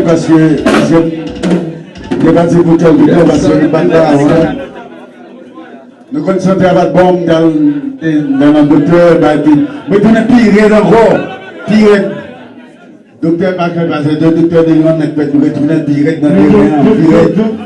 Parce que j'ai pas dit pour quel temps parce que nous pas là. Nous connaissons un travail bon dans le docteur, mais tu n'es pire encore. Pire. Docteur Parker, parce que le docteur de Lyon n'est pas retourner direct dans le terrain.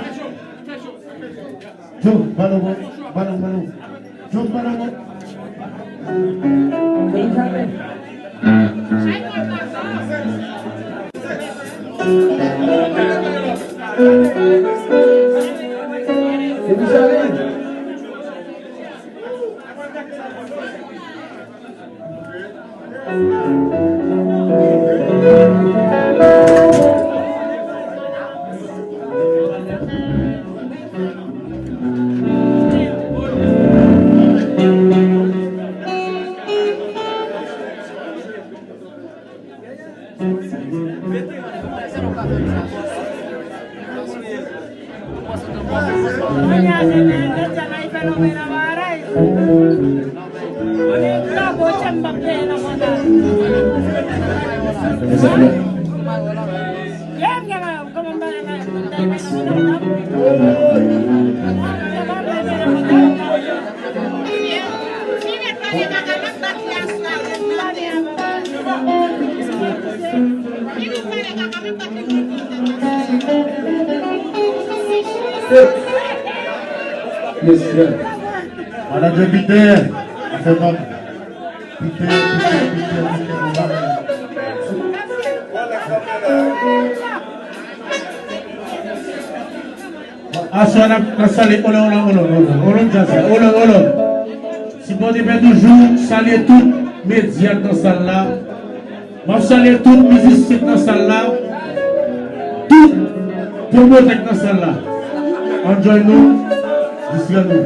Manager Peter, Peter. Asal nak salir olong jasa, olong. Si vous devez toujours saluer tout médias dans cette salle là, je salue tout musicien dans cette salle là, tout promoteur dans cette salle là. Enjoy nous, jusqu'à nous.